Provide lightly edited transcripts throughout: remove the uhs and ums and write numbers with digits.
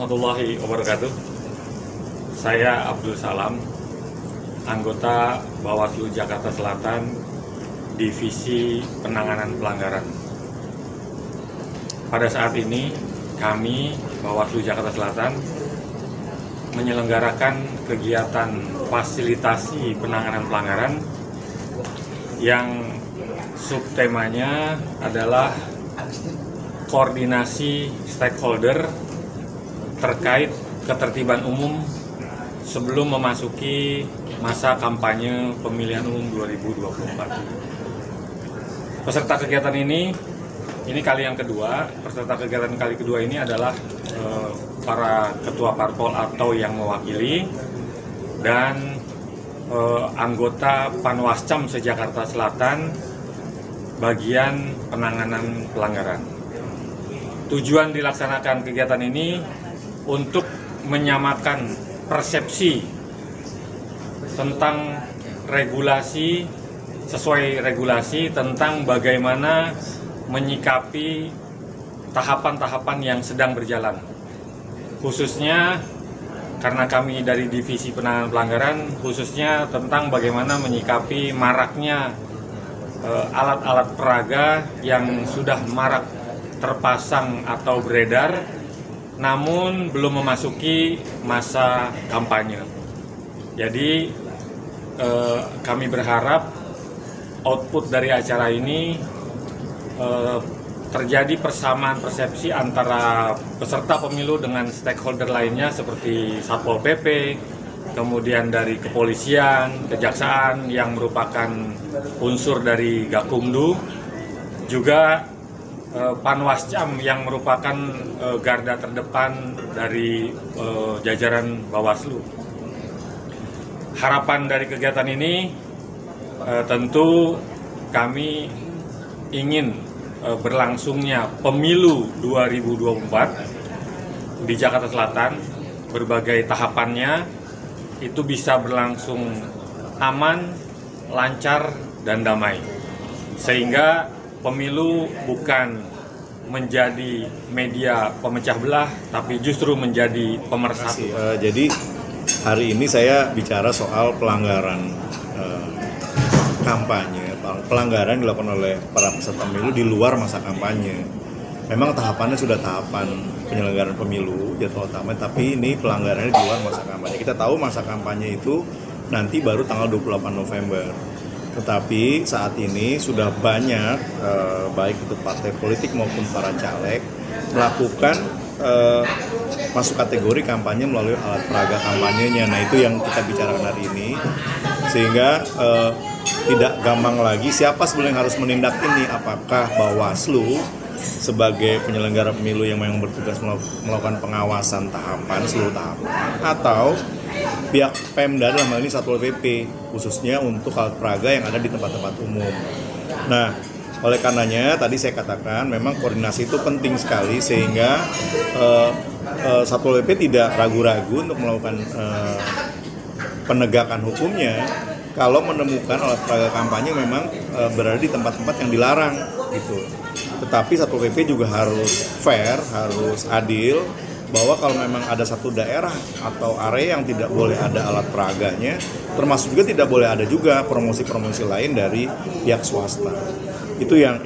warahmatullahi wabarakatuh. Saya Abdul Salam, anggota Bawaslu Jakarta Selatan, Divisi Penanganan Pelanggaran. Pada saat ini, kami Bawaslu Jakarta Selatan menyelenggarakan kegiatan fasilitasi penanganan pelanggaran yang subtemanya adalah koordinasi stakeholder terkait ketertiban umum sebelum memasuki masa kampanye pemilihan umum 2024. Peserta kegiatan ini kali yang kedua. Peserta kegiatan kali kedua ini adalah para ketua parpol atau yang mewakili dan anggota Panwascam se-Jakarta Selatan bagian penanganan pelanggaran. Tujuan dilaksanakan kegiatan ini untuk menyamakan persepsi tentang regulasi, sesuai regulasi tentang bagaimana menyikapi tahapan-tahapan yang sedang berjalan. Khususnya karena kami dari Divisi Penanganan Pelanggaran, khususnya tentang bagaimana menyikapi maraknya alat-alat peraga yang sudah marak terpasang atau beredar namun belum memasuki masa kampanye. Jadi kami berharap output dari acara ini terjadi persamaan persepsi antara peserta pemilu dengan stakeholder lainnya seperti Satpol PP, kemudian dari kepolisian, kejaksaan yang merupakan unsur dari Gakumdu, juga Panwascam yang merupakan garda terdepan dari jajaran Bawaslu. Harapan dari kegiatan ini tentu kami ingin berlangsungnya pemilu 2024 di Jakarta Selatan, berbagai tahapannya itu bisa berlangsung aman, lancar, dan damai. Sehingga pemilu bukan menjadi media pemecah belah, tapi justru menjadi pemersatu. Jadi hari ini saya bicara soal pelanggaran kampanye, pelanggaran dilakukan oleh para peserta pemilu di luar masa kampanye. Memang tahapannya sudah tahapan penyelenggaraan pemilu, jadwal utama, tapi ini pelanggarannya di luar masa kampanye. Kita tahu masa kampanye itu nanti baru tanggal 28 November. Tetapi saat ini sudah banyak, baik itu partai politik maupun para caleg, melakukan masuk kategori kampanye melalui alat peraga kampanyenya. Nah itu yang kita bicarakan hari ini, sehingga tidak gampang lagi siapa sebenarnya yang harus menindak ini. Apakah Bawaslu sebagai penyelenggara pemilu yang memang bertugas melakukan pengawasan tahapan, seluruh tahapan, atau pihak Pemda dalam hal ini Satpol PP, khususnya untuk alat peraga yang ada di tempat-tempat umum. Nah, oleh karenanya tadi saya katakan memang koordinasi itu penting sekali, sehingga Satpol PP tidak ragu-ragu untuk melakukan penegakan hukumnya kalau menemukan alat peraga kampanye memang berada di tempat-tempat yang dilarang gitu. Tetapi Satpol PP juga harus fair, harus adil, bahwa kalau memang ada satu daerah atau area yang tidak boleh ada alat peraganya, termasuk juga tidak boleh ada juga promosi-promosi lain dari pihak swasta. Itu yang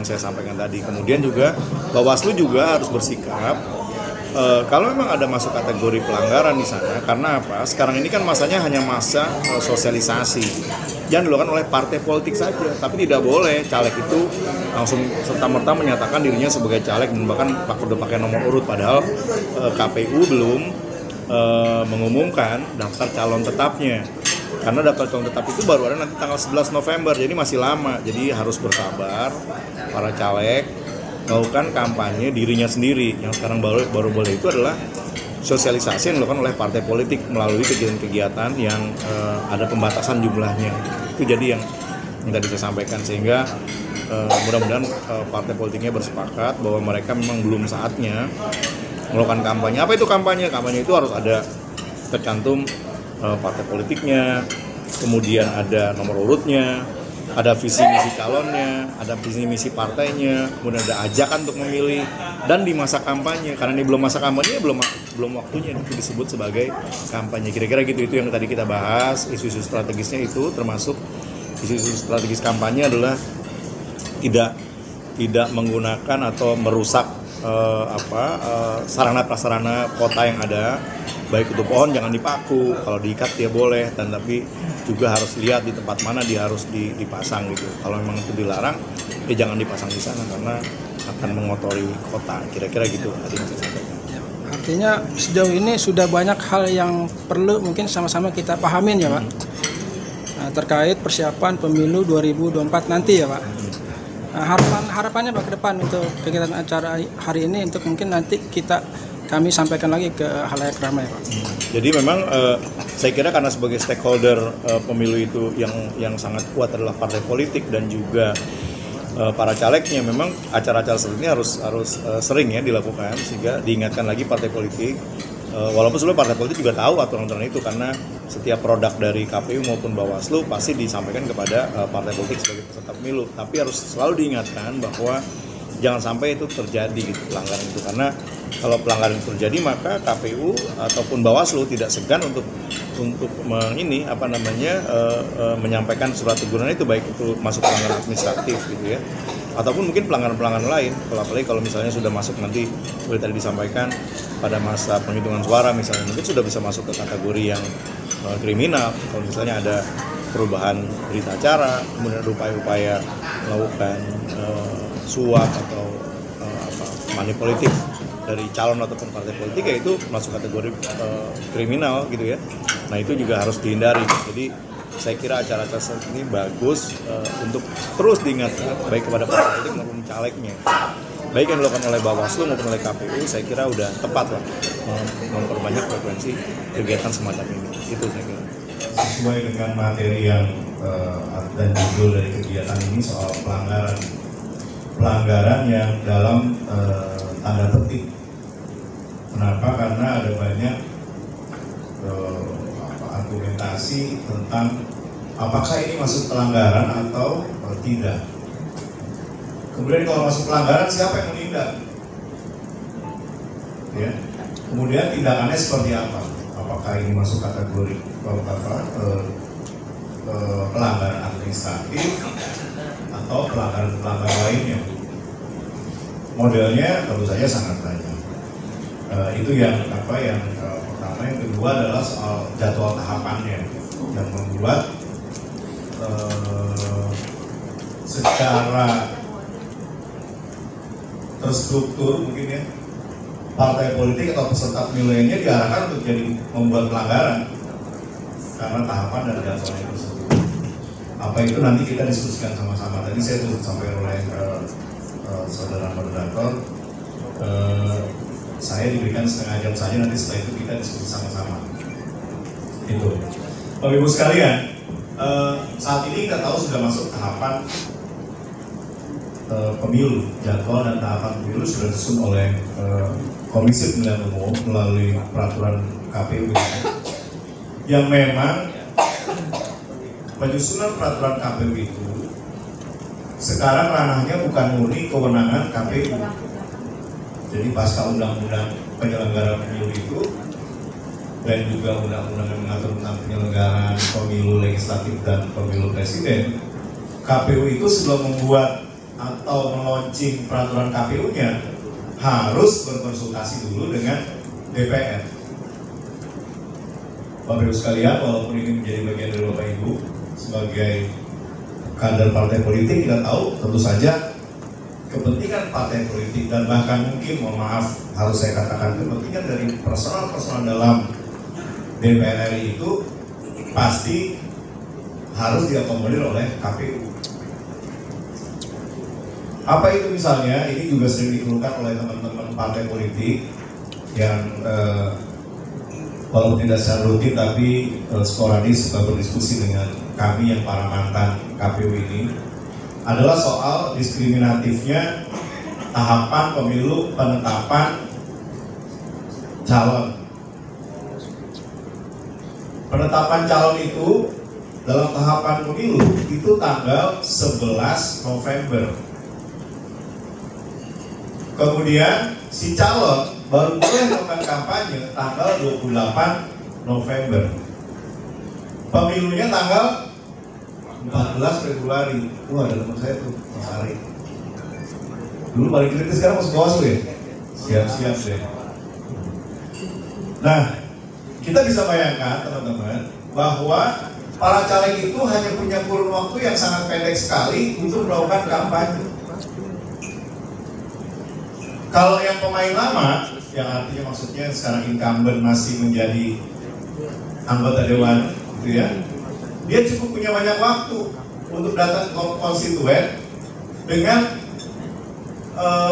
saya sampaikan tadi. Kemudian juga Bawaslu juga harus bersikap kalau memang ada masuk kategori pelanggaran di sana. Karena apa? Sekarang ini kan masanya hanya masa sosialisasi yang dilakukan oleh partai politik saja, tapi tidak boleh caleg itu langsung serta-merta menyatakan dirinya sebagai caleg dan bahkan udah pakai nomor urut, padahal KPU belum mengumumkan daftar calon tetapnya. Karena daftar calon tetap itu baru ada nanti tanggal 11 November, jadi masih lama. Jadi harus bersabar para caleg melakukan kampanye dirinya sendiri. Yang sekarang baru boleh itu adalah sosialisasi yang dilakukan oleh partai politik melalui kegiatan-kegiatan yang ada pembatasan jumlahnya. Itu jadi yang tadi saya sampaikan, sehingga mudah-mudahan partai politiknya bersepakat bahwa mereka memang belum saatnya melakukan kampanye. Apa itu kampanye? Kampanye itu harus ada tercantum partai politiknya, kemudian ada nomor urutnya, ada visi misi calonnya, ada visi misi partainya, kemudian ada ajakan untuk memilih, dan di masa kampanye, karena ini belum masa kampanye, belum waktunya itu disebut sebagai kampanye. Kira-kira gitu, itu yang tadi kita bahas. Isu-isu strategisnya itu termasuk isu-isu strategis kampanye adalah tidak menggunakan atau merusak sarana prasarana kota yang ada. Baik itu pohon jangan dipaku, kalau diikat dia boleh, dan tapi juga harus lihat di tempat mana dia harus dipasang gitu. Kalau memang itu dilarang, ya jangan dipasang di sana karena akan mengotori kota. Kira-kira gitu tadi saya sampaikan. Artinya sejauh ini sudah banyak hal yang perlu mungkin sama-sama kita pahamin ya Pak. Nah, terkait persiapan pemilu 2024 nanti ya Pak. Nah, harapannya Pak ke depan untuk kegiatan acara hari ini, untuk mungkin nanti kami sampaikan lagi ke halayak ramai Pak. Jadi memang saya kira karena sebagai stakeholder pemilu itu yang sangat kuat adalah partai politik dan juga para calegnya, memang acara-acara seperti ini harus sering ya dilakukan, sehingga diingatkan lagi partai politik. Walaupun sebenarnya partai politik juga tahu aturan-aturan itu, karena setiap produk dari KPU maupun Bawaslu pasti disampaikan kepada partai politik sebagai peserta pemilu. Tapi harus selalu diingatkan bahwa jangan sampai itu terjadi gitu, pelanggaran itu, karena kalau pelanggaran itu terjadi maka KPU ataupun Bawaslu tidak segan untuk menyampaikan surat teguran itu, baik itu masuk pelanggaran administratif gitu ya, ataupun mungkin pelanggaran lain. Apalagi kalau misalnya sudah masuk nanti seperti tadi disampaikan pada masa penghitungan suara misalnya, mungkin sudah bisa masuk ke kategori yang kriminal. Kalau misalnya ada perubahan berita acara, kemudian ada upaya-upaya melakukan suap atau money politik dari calon ataupun partai politik, ya itu masuk kategori kriminal gitu ya. Nah itu juga harus dihindari. Jadi saya kira acara-acara seperti ini bagus untuk terus diingatkan baik kepada partai politik maupun calegnya. Baik yang dilakukan oleh Bawaslu maupun oleh KPU, saya kira udah tepat lah memperbanyak frekuensi kegiatan semacam ini. Itu saya kira. Sesuai dengan materi yang dan judul dari kegiatan ini soal pelanggaran yang dalam tanda petik. Kenapa? Karena ada banyak argumentasi tentang apakah ini masuk pelanggaran atau tidak. Kemudian kalau masuk pelanggaran, siapa yang menindak? Ya. Kemudian tindakannya seperti apa? Apakah ini masuk kategori pelanggaran administratif atau pelanggaran lainnya? Modelnya tentu saja sangat banyak. Itu yang pertama. Yang kedua adalah soal jadwal tahapannya yang membuat secara terstruktur mungkin ya, partai politik atau peserta pemilihannya diarahkan untuk jadi membuat pelanggaran karena tahapan dan jadwalnya tersebut. Apa itu nanti kita diskusikan sama-sama. Tadi saya sudah sampaikan oleh saudara moderator, saya diberikan setengah jam saja, nanti setelah itu kita diskusi sama-sama. Itu. Bapak Ibu sekalian, saat ini kita tahu sudah masuk tahapan pemilu, jadwal dan tahapan pemilu sudah disusun oleh Komisi Pemilihan Umum melalui peraturan KPU yang memang penyusunan peraturan KPU itu sekarang ranahnya bukan murni kewenangan KPU. Jadi pasca undang-undang penyelenggaraan pemilu itu dan juga undang-undang yang mengatur tentang penyelenggaraan pemilu legislatif dan pemilu presiden, KPU itu sebelum membuat atau melaunching peraturan KPU-nya harus berkonsultasi dulu dengan DPR. Bapak Ibu sekalian, walaupun ini menjadi bagian dari Bapak Ibu sebagai kader partai politik, kita tahu tentu saja kepentingan partai politik dan bahkan mungkin, mohon maaf harus saya katakan, kepentingan dari personal dalam DPR RI itu pasti harus diakomodir oleh KPU. Apa itu misalnya? Ini juga sering dikeluhkan oleh teman-teman partai politik yang walaupun tidak secara rutin tapi sporadis suka berdiskusi dengan kami yang para mantan KPU ini, adalah soal diskriminatifnya tahapan pemilu penetapan calon. Penetapan calon itu dalam tahapan pemilu itu tanggal 11 November. Kemudian si calon baru boleh melakukan kampanye tanggal 28 November. Pemilunya tanggal 14 Februari. Wah, ada teman saya tuh, Mas Ari. Dulu paling kritis, sekarang masuk Bawaslu ya? Siap-siap deh. Nah, kita bisa bayangkan teman-teman bahwa para caleg itu hanya punya kurun waktu yang sangat pendek sekali untuk melakukan kampanye. Kalau yang pemain lama, yang artinya maksudnya sekarang incumbent masih menjadi anggota dewan, gitu ya, dia cukup punya banyak waktu untuk datang ke konstituen dengan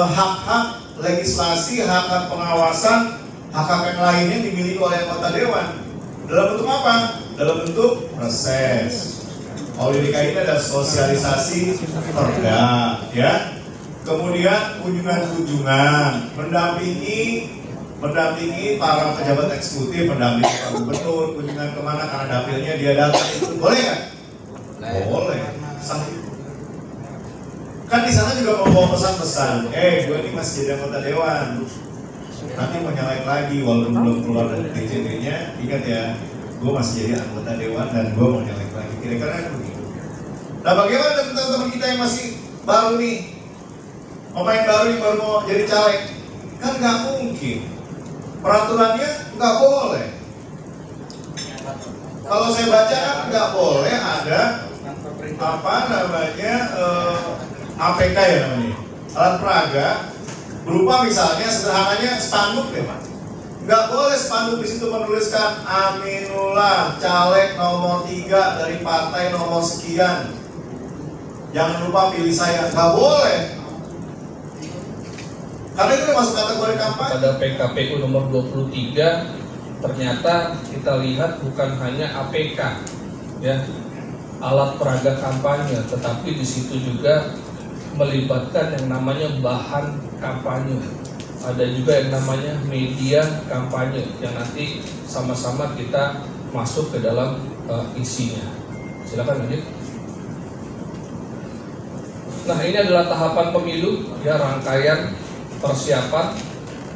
hak-hak legislasi, hak-hak pengawasan, hak-hak yang lainnya dimiliki oleh anggota dewan. Dalam bentuk apa? Dalam bentuk reses. ODDK ini ada sosialisasi perda, ya. Kemudian kunjungan-kunjungan, mendampingi para pejabat eksekutif, mendampingi Pak Gubernur, kunjungan kemana karena dapilnya dia datang, itu boleh nggak? Boleh. Sah. Kan di sana juga membawa pesan-pesan, gue ini masih jadi anggota dewan, nanti mau nyalek lagi walaupun belum keluar dari DJT-nya, ingat ya, gue masih jadi anggota dewan dan gue mau nyalek lagi, kira-kira begitu. Nah, bagaimana teman-teman kita yang masih baru nih, pemain baru yang baru mau jadi caleg? Kan nggak mungkin, peraturannya nggak boleh. Kalau saya baca kan nggak boleh ada apa namanya APK ya namanya, alat peraga berupa misalnya sederhananya spanduk deh Pak. Nggak boleh spanduk di situ menuliskan Aminullah caleg nomor 3 dari partai nomor sekian. Jangan lupa pilih saya. Nggak boleh. Karena itu masuk kategori kampanye. Pada PKPU nomor 23 ternyata kita lihat bukan hanya APK ya, alat peraga kampanye, tetapi di situ juga melibatkan yang namanya bahan kampanye. Ada juga yang namanya media kampanye yang nanti sama-sama kita masuk ke dalam isinya. Silakan lanjut. Nah, ini adalah tahapan pemilu ya, rangkaian persiapan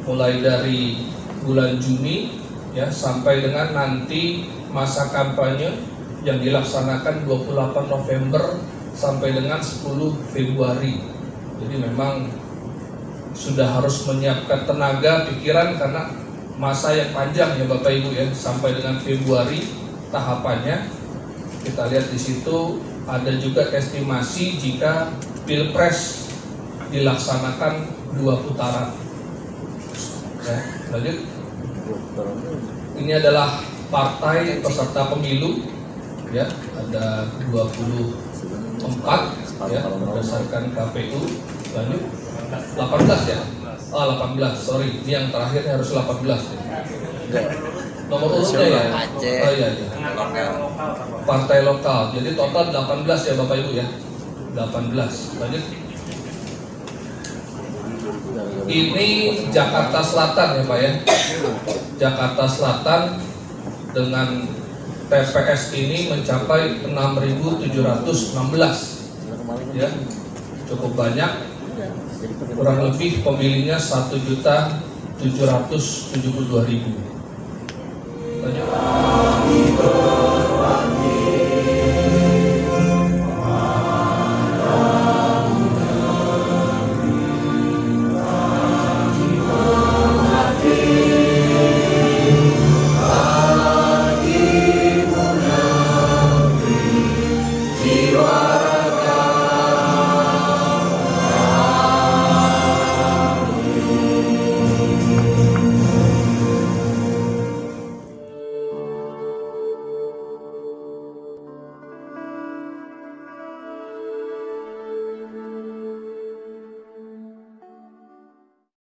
mulai dari bulan Juni ya sampai dengan nanti masa kampanye yang dilaksanakan 28 November sampai dengan 10 Februari. Jadi memang sudah harus menyiapkan tenaga, pikiran karena masa yang panjang ya Bapak Ibu ya, sampai dengan Februari tahapannya. Kita lihat di situ ada juga estimasi jika Pilpres dilaksanakan 2 putaran. Ya, lanjut. Ini adalah partai peserta pemilu ya, ada 24 ya berdasarkan KPU. Lanjut. 18 ya? 18, sorry, ini yang terakhir harus 18 ya. Nomor urutnya ya? Oh iya, iya. Partai lokal, jadi total 18 ya Bapak Ibu ya, 18. Lanjut. Ini Jakarta Selatan ya Pak ya, Jakarta Selatan dengan TPS ini mencapai 6.716 ya, cukup banyak. Kurang lebih pemilihnya 1.772.000. Lanjut.